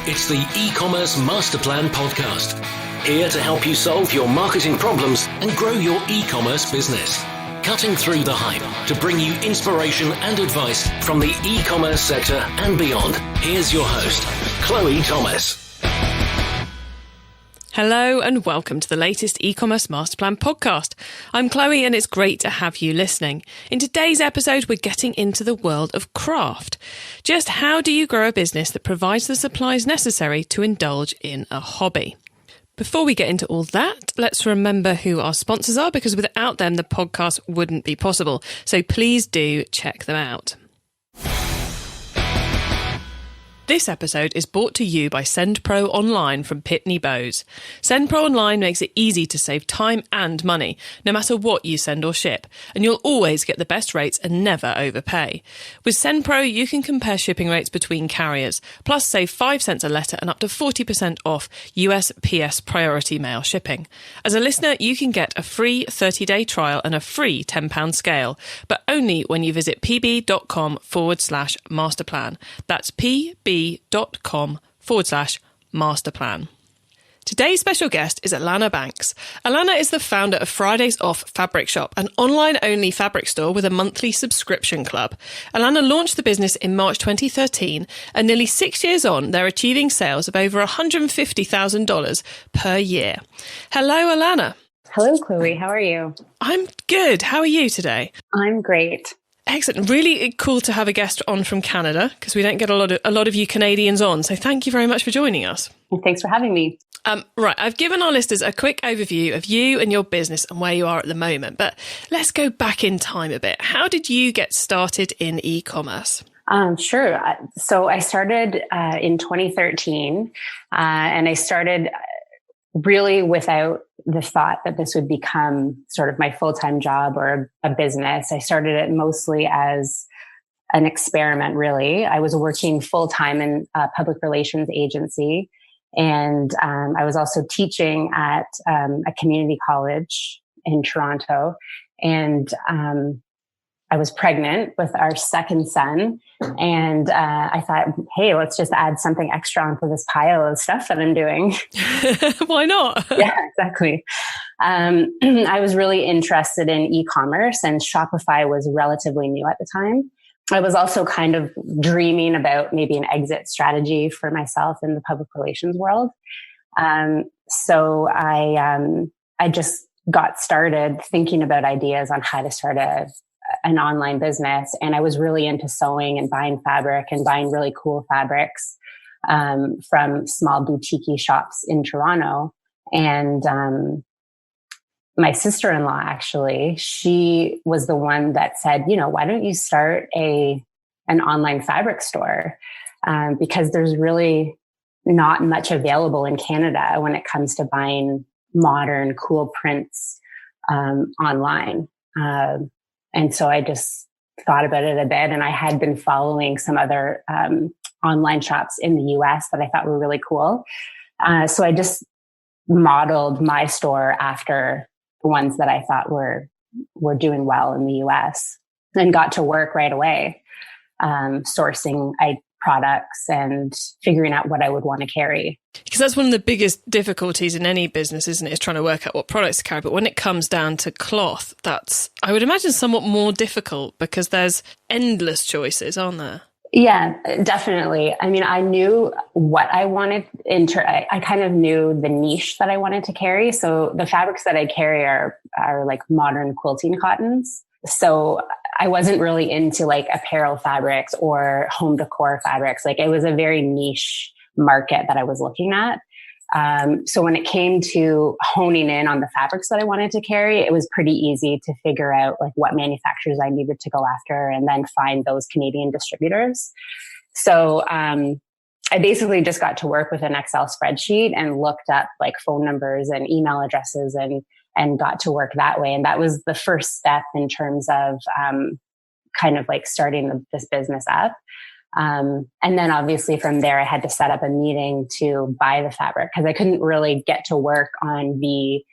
It's the e-commerce master plan podcast. Here to help you solve your marketing problems and grow your e-commerce business. Cutting through the hype to bring you inspiration and advice from the e-commerce sector and beyond. Here's your host, Chloe Thomas. Hello and welcome to the latest e-commerce master plan podcast. I'm Chloe and it's great to have you listening. In today's episode, we're getting into the world of craft. Just how do you grow a business that provides the supplies necessary to indulge in a hobby? Before we get into all that, let's remember who our sponsors are, because without them, the podcast wouldn't be possible. So please do check them out. This episode is brought to you by SendPro Online from Pitney Bowes. SendPro Online makes it easy to save time and money, no matter what you send or ship, and you'll always get the best rates and never overpay. With SendPro, you can compare shipping rates between carriers, plus save 5 cents a letter and up to 40% off USPS priority mail shipping. As a listener, you can get a free 30-day trial and a free £10 scale, but only when you visit pb.com/masterplan. That's pb.com/masterplan. Today's special guest is Alana Banks. Alana is the founder of Fridays Off Fabric Shop, an online-only fabric store with a monthly subscription club. Alana launched the business in March 2013, and nearly 6 years on, they're achieving sales of over $150,000 per year. Hello, Alana. Hello, Chloe. How are you? I'm good. How are you today? I'm great. Excellent. Really cool to have a guest on from Canada, because we don't get a lot of you Canadians on. So thank you very much for joining us. And thanks for having me. Right. I've given our listeners a quick overview of you and your business and where you are at the moment, but let's go back in time a bit. How did you get started in e-commerce? Sure. So I started in 2013, and I started really without the thought that this would become sort of my full-time job or a business. I started it mostly as an experiment, really. I was working full-time in a public relations agency, and I was also teaching at a community college in Toronto, and I was pregnant with our second son, and I thought, hey, let's just add something extra onto this pile of stuff that I'm doing. Why not? Yeah, exactly. I was really interested in e-commerce, and Shopify was relatively new at the time. I was also kind of dreaming about maybe an exit strategy for myself in the public relations world. So I just got started thinking about ideas on how to start an online business. And I was really into sewing and buying fabric and buying really cool fabrics from small boutique shops in Toronto. And my sister-in-law, actually, she was the one that said, why don't you start an online fabric store? Because there's really not much available in Canada when it comes to buying modern, cool prints online. And so I just thought about it a bit, and I had been following some other online shops in the US that I thought were really cool. So I just modeled my store after the ones that I thought were doing well in the US, and got to work right away, sourcing products and figuring out what I would want to carry. Because that's one of the biggest difficulties in any business, isn't it? Is trying to work out what products to carry. But when it comes down to cloth, that's, I would imagine, somewhat more difficult, because there's endless choices, aren't there? Yeah, definitely. I mean, I knew what I wanted. I kind of knew the niche that I wanted to carry. So the fabrics that I carry are like modern quilting cottons. So I wasn't really into like apparel fabrics or home decor fabrics. Like, it was a very niche market that I was looking at. So when it came to honing in on the fabrics that I wanted to carry, it was pretty easy to figure out like what manufacturers I needed to go after, and then find those Canadian distributors. So I basically just got to work with an Excel spreadsheet and looked up like phone numbers and email addresses and got to work that way. And that was the first step in terms of kind of like starting this business up. And then obviously from there, I had to set up a meeting to buy the fabric, because I couldn't really get to work on the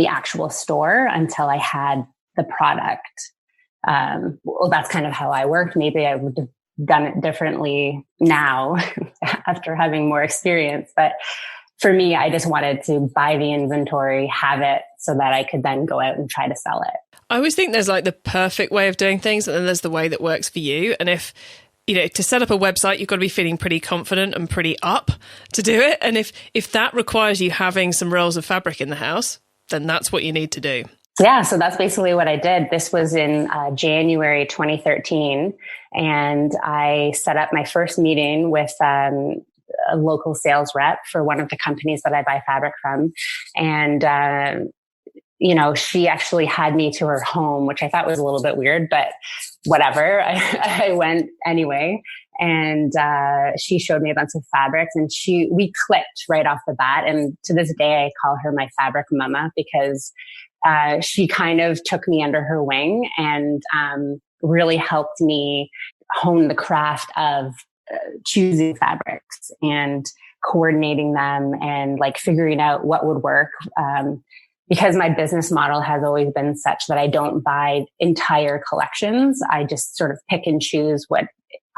actual store until I had the product. Well, that's kind of how I worked. Maybe I would done it differently now after having more experience. But for me, I just wanted to buy the inventory, have it so that I could then go out and try to sell it. I always think there's like the perfect way of doing things, and then there's the way that works for you. And if, to set up a website, you've got to be feeling pretty confident and pretty up to do it. And if that requires you having some rolls of fabric in the house, then that's what you need to do. Yeah, so that's basically what I did. This was in January 2013, and I set up my first meeting with a local sales rep for one of the companies that I buy fabric from. And, she actually had me to her home, which I thought was a little bit weird, but whatever. I went anyway. And she showed me a bunch of fabrics, and we clicked right off the bat. And to this day, I call her my fabric mama, because she kind of took me under her wing and really helped me hone the craft of choosing fabrics and coordinating them and like figuring out what would work. Because my business model has always been such that I don't buy entire collections. I just sort of pick and choose what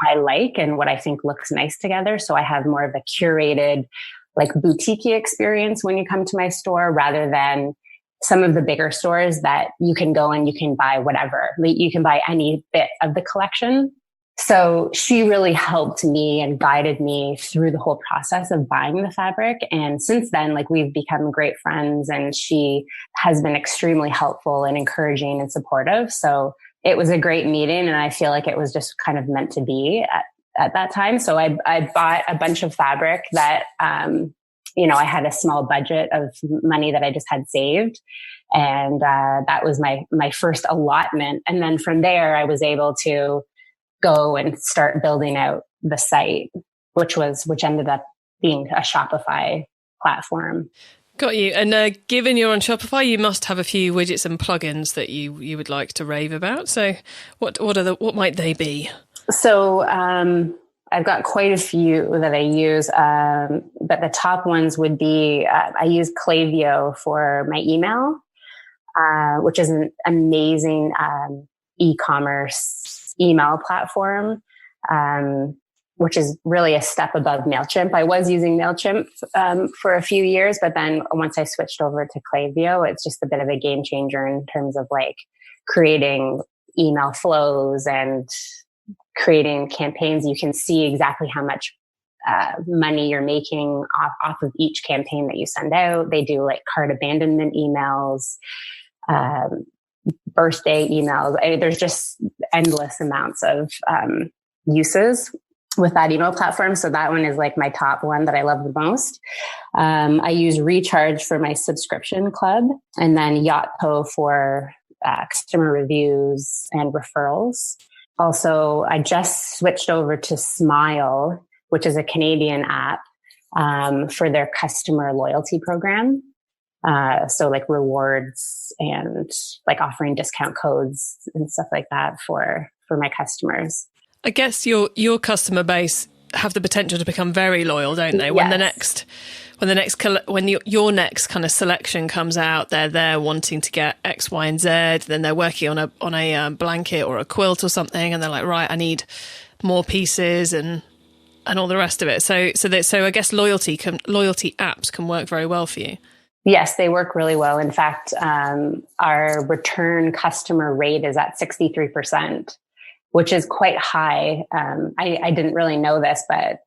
I like and what I think looks nice together. So I have more of a curated, like boutique experience when you come to my store, rather than some of the bigger stores that you can go and you can buy whatever. You can buy any bit of the collection. So she really helped me and guided me through the whole process of buying the fabric. And since then, like, we've become great friends, and she has been extremely helpful and encouraging and supportive. So it was a great meeting, and I feel like it was just kind of meant to be at that time. So I bought a bunch of fabric that, I had a small budget of money that I just had saved. And that was my first allotment. And then from there, I was able to go and start building out the site, which ended up being a Shopify platform. Got you. And given you're on Shopify, you must have a few widgets and plugins that you would like to rave about. So what might they be? So I've got quite a few that I use, but the top ones would be I use Klaviyo for my email, which is an amazing e-commerce email platform, which is really a step above MailChimp. I was using MailChimp for a few years, but then once I switched over to Klaviyo, it's just a bit of a game changer in terms of like creating email flows and creating campaigns. You can see exactly how much money you're making off of each campaign that you send out. They do like cart abandonment emails, birthday emails. There's just endless amounts of uses with that email platform. So that one is like my top one that I love the most. I use Recharge for my subscription club, and then Yotpo for customer reviews and referrals. Also, I just switched over to Smile, which is a Canadian app for their customer loyalty program. So like rewards and like offering discount codes and stuff like that for my customers. I guess your customer base have the potential to become very loyal, don't they? Yes. When your next kind of selection comes out, they're there wanting to get X, Y, and Z. Then they're working on a blanket or a quilt or something, and they're like, right, I need more pieces and all the rest of it. So I guess loyalty apps can work very well for you. Yes, they work really well. In fact, our return customer rate is at 63%, which is quite high. I didn't really know this, but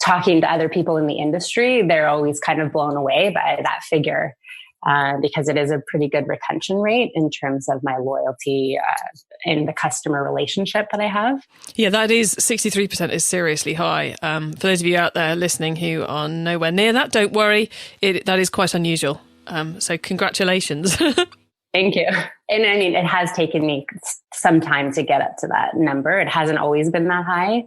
talking to other people in the industry, they're always kind of blown away by that figure because it is a pretty good retention rate in terms of my loyalty in the customer relationship that I have. Yeah, that is 63% is seriously high. For those of you out there listening who are nowhere near that, don't worry. That is quite unusual. So congratulations. Thank you. And I mean, it has taken me some time to get up to that number. It hasn't always been that high.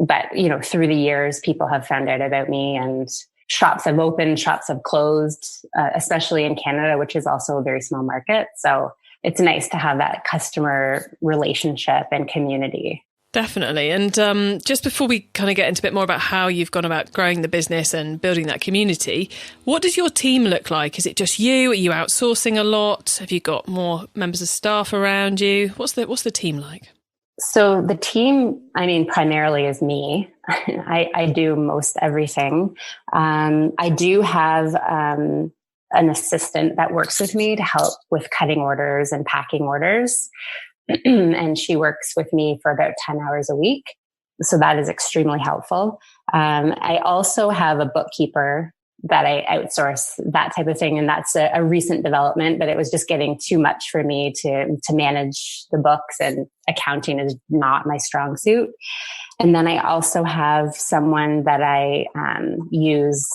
But, through the years, people have found out about me, and shops have opened, shops have closed, especially in Canada, which is also a very small market. So it's nice to have that customer relationship and community. Definitely. And just before we kind of get into a bit more about how you've gone about growing the business and building that community, what does your team look like? Is it just you? Are you outsourcing a lot? Have you got more members of staff around you? What's the team like? So the team, I mean, primarily is me. I do most everything. I do have an assistant that works with me to help with cutting orders and packing orders. And she works with me for about 10 hours a week. So that is extremely helpful. I also have a bookkeeper that I outsource that type of thing. And that's a recent development, but it was just getting too much for me to manage the books, and accounting is not my strong suit. And then I also have someone that I use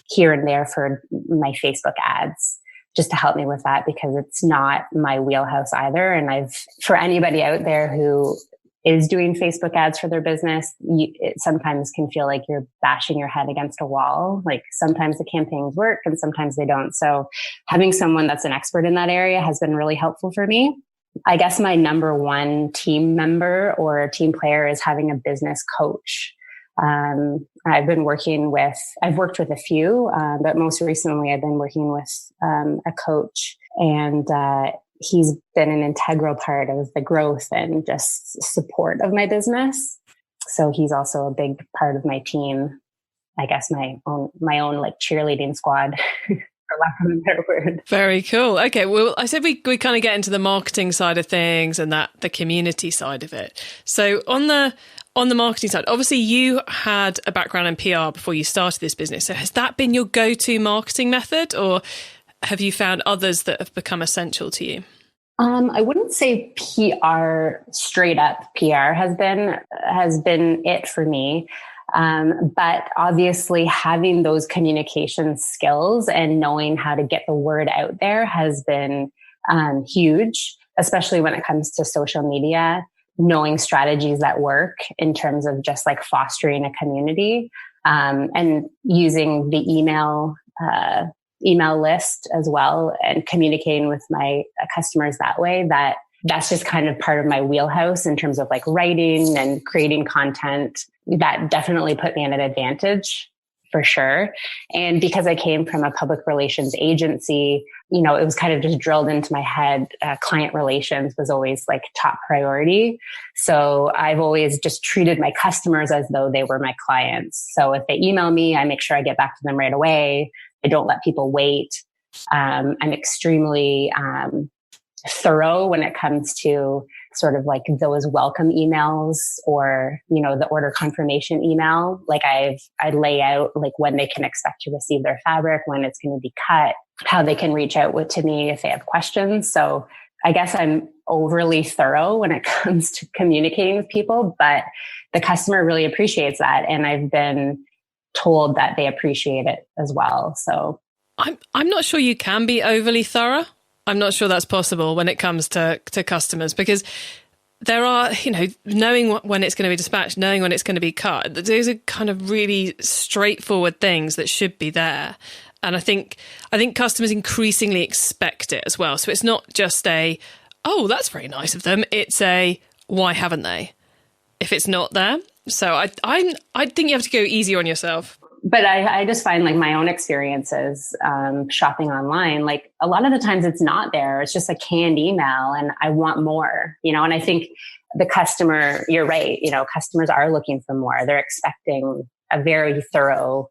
here and there for my Facebook ads, just to help me with that, because it's not my wheelhouse either. And for anybody out there who is doing Facebook ads for their business, it sometimes can feel like you're bashing your head against a wall. Like sometimes the campaigns work and sometimes they don't. So having someone that's an expert in that area has been really helpful for me. I guess my number one team member or team player is having a business coach. I've worked with a few, but most recently I've been working with a coach, and he's been an integral part of the growth and just support of my business. So he's also a big part of my team. I guess my own like cheerleading squad, for lack of a better word. Very cool. Okay. Well, I said we kind of get into the marketing side of things and the community side of it. So on the marketing side, obviously you had a background in PR before you started this business. So has that been your go-to marketing method, or have you found others that have become essential to you? I wouldn't say PR, straight up PR has been it for me. But obviously having those communication skills and knowing how to get the word out there has been huge, especially when it comes to social media, knowing strategies that work in terms of just like fostering a community, and using the email list as well, and communicating with my customers that way. That's just kind of part of my wheelhouse in terms of like writing and creating content. That definitely put me at an advantage for sure. And because I came from a public relations agency, it was kind of just drilled into my head. Client relations was always like top priority. So I've always just treated my customers as though they were my clients. So if they email me, I make sure I get back to them right away. I don't let people wait. I'm extremely thorough when it comes to sort of like those welcome emails or, the order confirmation email. Like I lay out like when they can expect to receive their fabric, when it's going to be cut, how they can reach out to me if they have questions. So I guess I'm overly thorough when it comes to communicating with people, but the customer really appreciates that. And I've been told that they appreciate it as well. So I'm not sure you can be overly thorough. I'm not sure that's possible when it comes to customers, because there are, knowing when it's going to be dispatched, knowing when it's going to be cut, those are kind of really straightforward things that should be there. And I think customers increasingly expect it as well. So it's not just oh, that's very nice of them. It's why haven't they? If it's not there. So I think you have to go easier on yourself. But I just find like my own experiences shopping online, like a lot of the times it's not there. It's just a canned email and I want more, and I think the customer, you're right, customers are looking for more. They're expecting a very thorough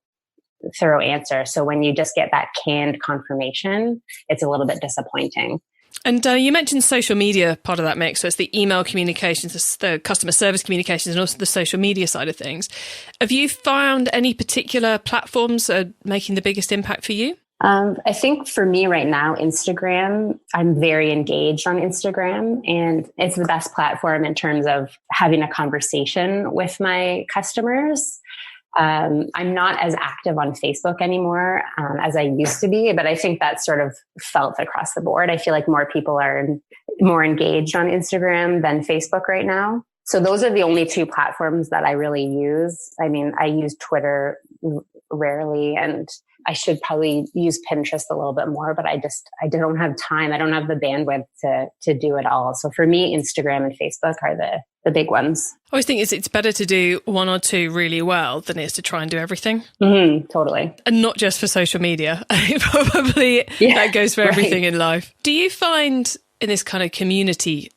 answer. So when you just get that canned confirmation, it's a little bit disappointing. And you mentioned social media part of that mix. So it's the email communications, the customer service communications, and also the social media side of things. Have you found any particular platforms are making the biggest impact for you? I think for me right now, Instagram, I'm very engaged on Instagram, and it's the best platform in terms of having a conversation with my customers. I'm not as active on Facebook anymore as I used to be, but I think that's sort of felt across the board. I feel like more people are more engaged on Instagram than Facebook right now. So those are the only two platforms that I really use. I mean, I use Twitter rarely, and I should probably use Pinterest a little bit more, but I don't have time. I don't have the bandwidth to do it all. So for me, Instagram and Facebook are the big ones. I always think it's better to do one or two really well than it is to try and do everything. Mm-hmm, totally. And not just for social media. Probably that goes for everything in life. Do you find in this kind of community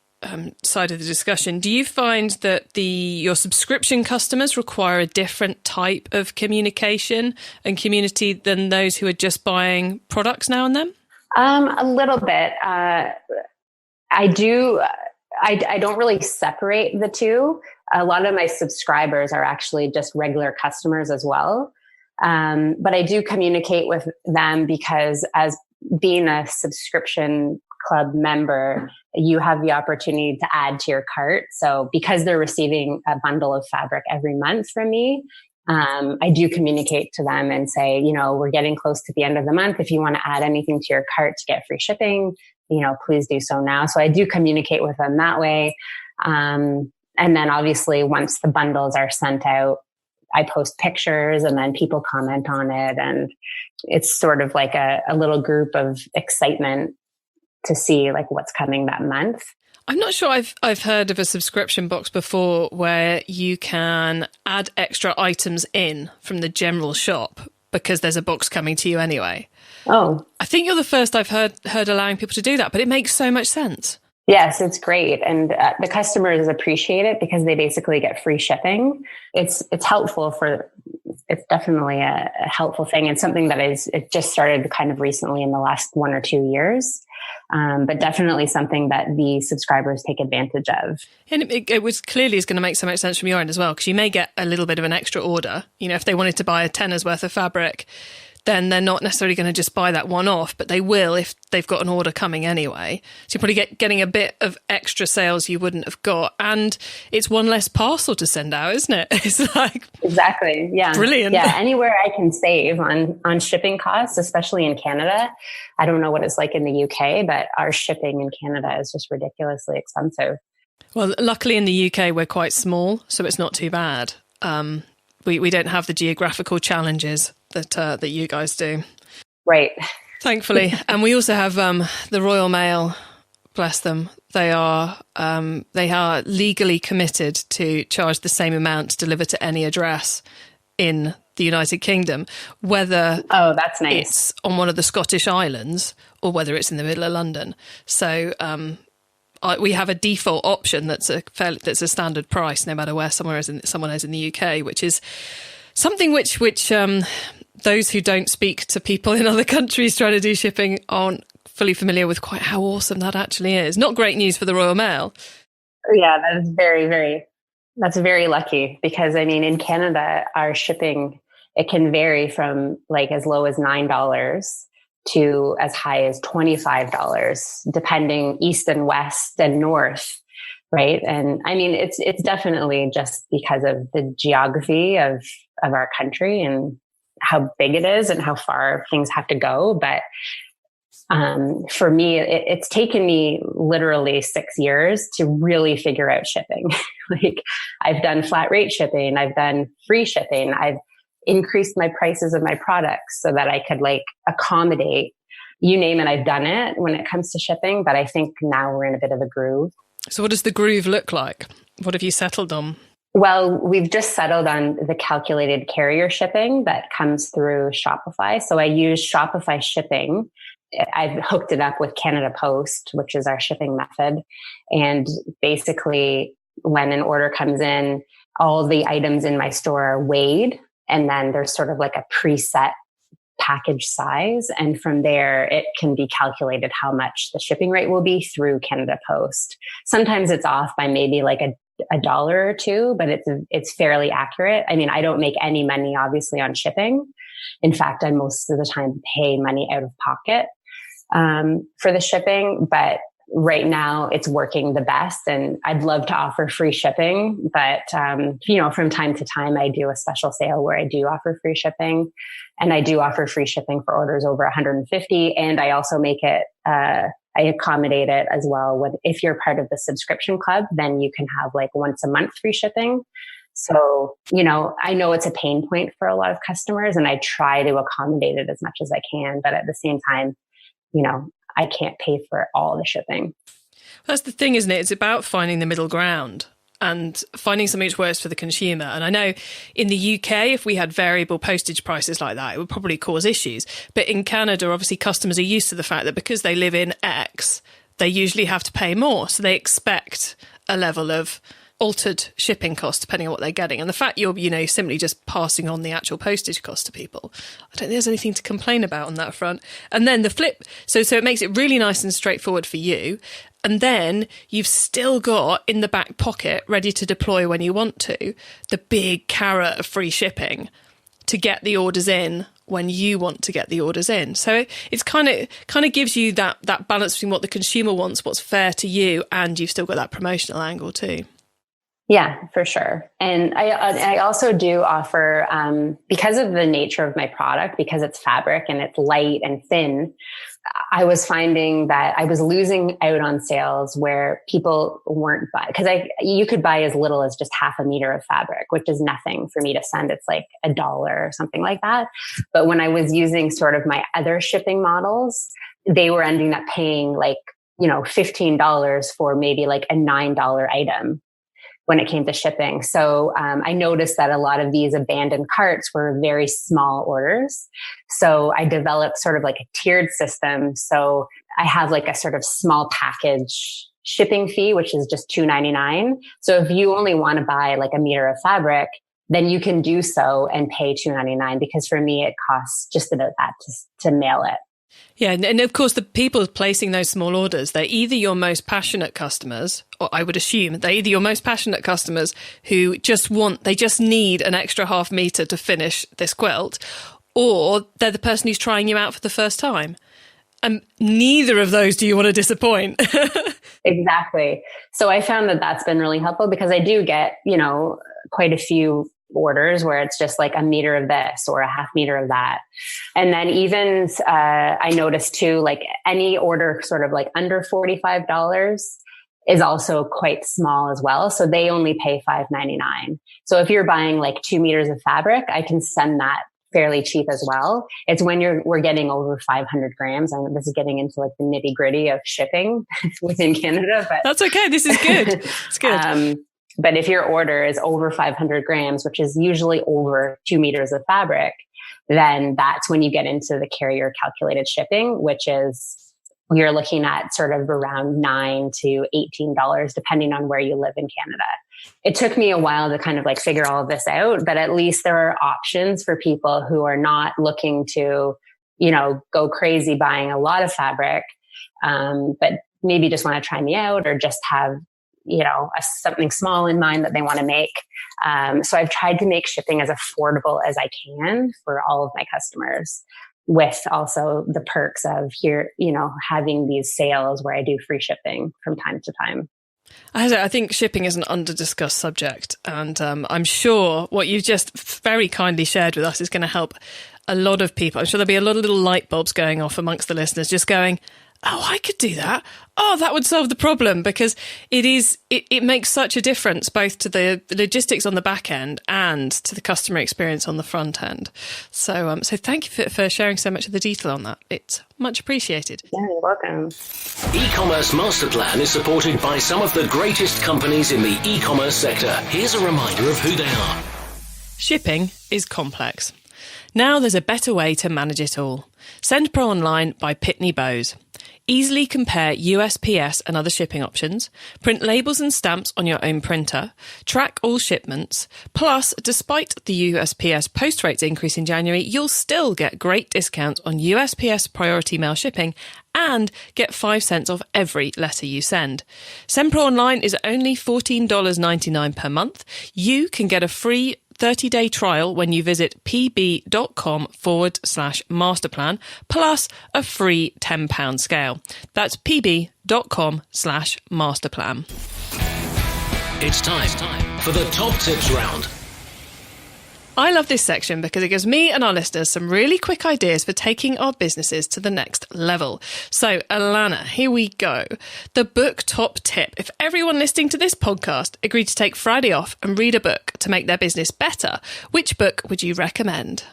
side of the discussion, do you find that your subscription customers require a different type of communication and community than those who are just buying products now and then? A little bit. I do. I don't really separate the two. A lot of my subscribers are actually just regular customers as well. But I do communicate with them because as being a subscription club member, you have the opportunity to add to your cart. So because they're receiving a bundle of fabric every month from me, I do communicate to them and say, we're getting close to the end of the month. If you want to add anything to your cart to get free shipping, please do so now. So I do communicate with them that way. And then obviously once the bundles are sent out, I post pictures and then people comment on it. And it's sort of like a little group of excitement to see like what's coming that month. I'm not sure I've heard of a subscription box before where you can add extra items in from the general shop because there's a box coming to you anyway. Oh, I think you're the first I've heard allowing people to do that, but it makes so much sense. Yes, it's great. And the customers appreciate it because they basically get free shipping. It's helpful it's definitely a helpful thing and something that it just started kind of recently in the last 1 or 2 years. But definitely something that the subscribers take advantage of. And it was clearly is going to make so much sense from your end as well, because you may get a little bit of an extra order. If they wanted to buy a tenner's worth of fabric, then they're not necessarily going to just buy that one off, but they will if they've got an order coming anyway. So you're probably getting a bit of extra sales you wouldn't have got. And it's one less parcel to send out, isn't it? It's like... Exactly. Yeah. Brilliant. Yeah. Anywhere I can save on shipping costs, especially in Canada. I don't know what it's like in the UK, but our shipping in Canada is just ridiculously expensive. Well, luckily in the UK, we're quite small, so it's not too bad. We don't have the geographical challenges that you guys do. Right. Thankfully. And we also have the Royal Mail, bless them. They are legally committed to charge the same amount to deliver to any address in the United Kingdom, whether that's nice. It's on one of the Scottish islands or whether it's in the middle of London. So we have a default option that's a standard price, no matter where someone is in the UK, which is something which those who don't speak to people in other countries trying to do shipping aren't fully familiar with quite how awesome that actually is. Not great news for the Royal Mail. Yeah, that is that's very lucky because in Canada, our shipping, it can vary from like as low as $9 to as high as $25, depending east and west and north. Right. And it's definitely just because of the geography of our country and how big it is and how far things have to go. But for me, it's taken me literally 6 years to really figure out shipping. Like I've done flat rate shipping. I've done free shipping. I've increased my prices of my products so that I could like accommodate, you name it, I've done it when it comes to shipping. But I think now we're in a bit of a groove. So what does the groove look like? What have you settled on? Well, we've just settled on the calculated carrier shipping that comes through Shopify. So I use Shopify shipping. I've hooked it up with Canada Post, which is our shipping method. And basically, when an order comes in, all the items in my store are weighed. And then there's sort of like a preset package size. And from there, it can be calculated how much the shipping rate will be through Canada Post. Sometimes it's off by maybe like a dollar or two, but it's fairly accurate. I don't make any money, obviously, on shipping. In fact, I most of the time pay money out of pocket for the shipping. But right now, it's working the best. And I'd love to offer free shipping. But, from time to time, I do a special sale where I do offer free shipping. And I do offer free shipping for orders over 150. And I also make it, I accommodate it as well. If you're part of the subscription club, then you can have like once a month free shipping. So, I know it's a pain point for a lot of customers and I try to accommodate it as much as I can. But at the same time, I can't pay for all the shipping. That's the thing, isn't it? It's about finding the middle ground and finding something which works for the consumer. And I know in the UK, if we had variable postage prices like that, it would probably cause issues. But in Canada, obviously, customers are used to the fact that because they live in X, they usually have to pay more. So they expect a level of altered shipping costs depending on what they're getting. And the fact you're, simply just passing on the actual postage cost to people, I don't think there's anything to complain about on that front. And then the flip, so it makes it really nice and straightforward for you. And then you've still got in the back pocket, ready to deploy when you want to, the big carrot of free shipping to get the orders in when you want to get the orders in. So it's kind of gives you that balance between what the consumer wants, what's fair to you, and you've still got that promotional angle too. Yeah, for sure. And I also do offer, because of the nature of my product, because it's fabric and it's light and thin, I was finding that I was losing out on sales where people weren't buying, because you could buy as little as just half a meter of fabric, which is nothing for me to send. It's like $1 or something like that. But when I was using sort of my other shipping models, they were ending up paying like, $15 for maybe like a $9 item when it came to shipping. So I noticed that a lot of these abandoned carts were very small orders. So I developed sort of like a tiered system. So I have like a sort of small package shipping fee, which is just $2.99. So if you only want to buy like a meter of fabric, then you can do so and pay $2.99, because for me, it costs just about that to mail it. Yeah, and of course, the people placing those small orders, they're either your most passionate customers, or I would assume they're either your most passionate customers who they just need an extra half meter to finish this quilt, or they're the person who's trying you out for the first time. And neither of those do you want to disappoint. Exactly. So I found that that's been really helpful, because I do get, quite a few orders where it's just like a meter of this or a half meter of that. And then even I noticed too, like any order sort of like under $45 is also quite small as well. So they only pay $5.99. So if you're buying like 2 meters of fabric, I can send that fairly cheap as well. It's when we're getting over 500 grams. And this is getting into like the nitty gritty of shipping within Canada, but that's okay. This is good. It's good. But if your order is over 500 grams, which is usually over 2 meters of fabric, then that's when you get into the carrier calculated shipping, which is you're looking at sort of around $9 to $18, depending on where you live in Canada. It took me a while to kind of like figure all of this out, but at least there are options for people who are not looking to, go crazy buying a lot of fabric, but maybe just want to try me out or just have something small in mind that they want to make. So I've tried to make shipping as affordable as I can for all of my customers, with also the perks of having these sales where I do free shipping from time to time. I think shipping is an under-discussed subject, and I'm sure what you've just very kindly shared with us is going to help a lot of people. I'm sure there'll be a lot of little light bulbs going off amongst the listeners, just going, oh, I could do that. Oh, that would solve the problem, because it makes such a difference both to the logistics on the back end and to the customer experience on the front end. So thank you for sharing so much of the detail on that. It's much appreciated. Yeah, you're welcome. E-commerce Master Plan is supported by some of the greatest companies in the e-commerce sector. Here's a reminder of who they are. Shipping is complex. Now there's a better way to manage it all. Send Pro Online by Pitney Bowes. Easily compare USPS and other shipping options, print labels and stamps on your own printer, track all shipments, plus, despite the USPS post rates increase in January, you'll still get great discounts on USPS priority mail shipping and get 5 cents off every letter you send. Send Pro Online is only $14.99 per month. You can get a free 30-day trial when you visit pb.com/masterplan, plus a free £10 scale. That's pb.com/masterplan. It's time for the top tips round. I love this section because it gives me and our listeners some really quick ideas for taking our businesses to the next level. So, Alana, here we go. The book top tip. If everyone listening to this podcast agreed to take Friday off and read a book to make their business better, which book would you recommend?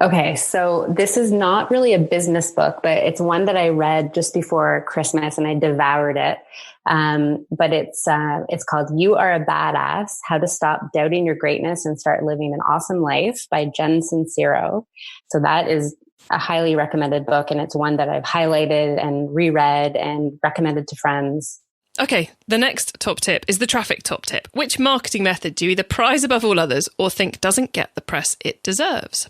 Okay, so this is not really a business book, but it's one that I read just before Christmas and I devoured it. But it's called You Are a Badass, How to Stop Doubting Your Greatness and Start Living an Awesome Life by Jen Sincero. So that is a highly recommended book, and it's one that I've highlighted and reread and recommended to friends. Okay, the next top tip is the traffic top tip. Which marketing method do you either prize above all others or think doesn't get the press it deserves?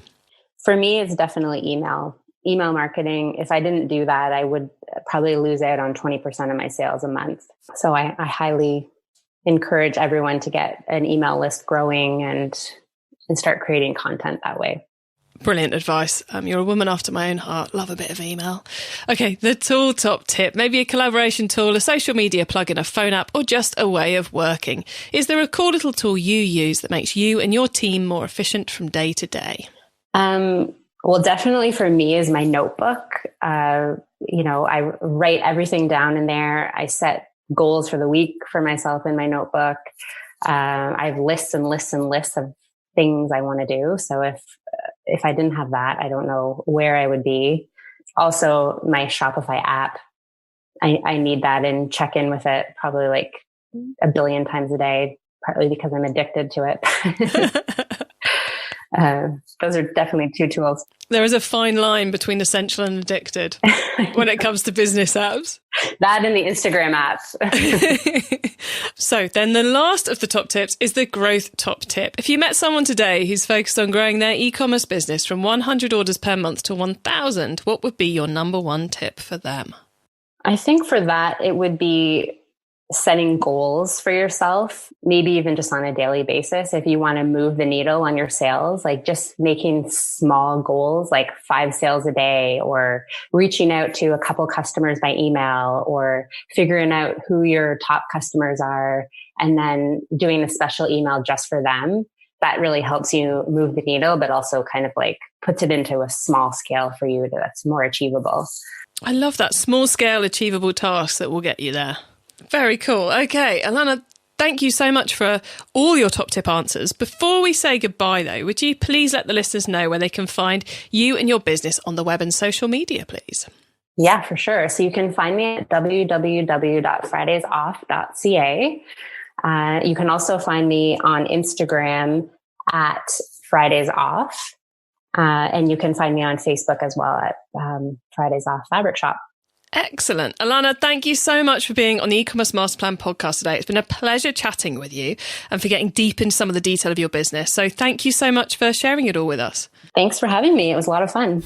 For me, it's definitely email. Email marketing. If I didn't do that, I would probably lose out on 20% of my sales a month. So I highly encourage everyone to get an email list growing and start creating content that way. Brilliant advice. You're a woman after my own heart. Love a bit of email. Okay, the tool top tip. Maybe a collaboration tool, a social media plugin, a phone app, or just a way of working. Is there a cool little tool you use that makes you and your team more efficient from day to day? Well, definitely for me is my notebook. I write everything down in there. I set goals for the week for myself in my notebook. I have lists and lists and lists of things I want to do. So if I didn't have that, I don't know where I would be. Also, my Shopify app, I need that and check in with it probably like a billion times a day, partly because I'm addicted to it. Those are definitely two tools. There is a fine line between essential and addicted when it comes to business apps. That and the Instagram apps. So then the last of the top tips is the growth top tip. If you met someone today who's focused on growing their e-commerce business from 100 orders per month to 1,000, what would be your number one tip for them? I think for that, it would be setting goals for yourself, maybe even just on a daily basis. If you want to move the needle on your sales, like just making small goals, like 5 sales a day, or reaching out to a couple customers by email, or figuring out who your top customers are, and then doing a special email just for them. That really helps you move the needle, but also kind of like puts it into a small scale for you that's more achievable. I love that small scale achievable task that will get you there. Very cool. Okay, Alana, thank you so much for all your top tip answers. Before we say goodbye, though, would you please let the listeners know where they can find you and your business on the web and social media, please? Yeah, for sure. So you can find me at www.fridaysoff.ca. You can also find me on Instagram at Fridays Off. And you can find me on Facebook as well at Fridays Off Fabric Shop. Excellent. Alana, thank you so much for being on the E-commerce Master Plan podcast today. It's been a pleasure chatting with you and for getting deep into some of the detail of your business. So thank you so much for sharing it all with us. Thanks for having me. It was a lot of fun.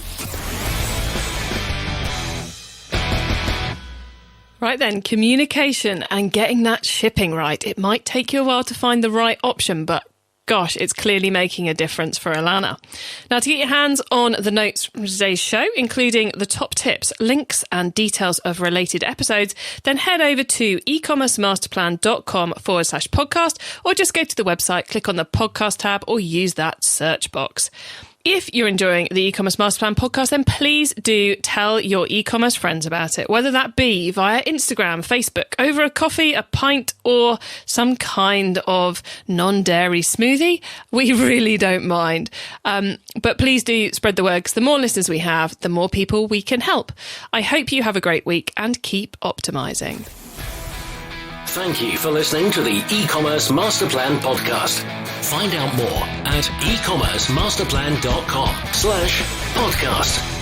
Right then, communication and getting that shipping right. It might take you a while to find the right option, but gosh, it's clearly making a difference for Alana. Now, to get your hands on the notes from today's show, including the top tips, links and details of related episodes, then head over to ecommercemasterplan.com/podcast, or just go to the website, click on the podcast tab, or use that search box. If you're enjoying the E-commerce Master Plan podcast, then please do tell your e-commerce friends about it, whether that be via Instagram, Facebook, over a coffee, a pint, or some kind of non-dairy smoothie. We really don't mind. But please do spread the word, because the more listeners we have, the more people we can help. I hope you have a great week and keep optimizing. Thank you for listening to the E-commerce Master Plan podcast. Find out more at ecommercemasterplan.com/podcast.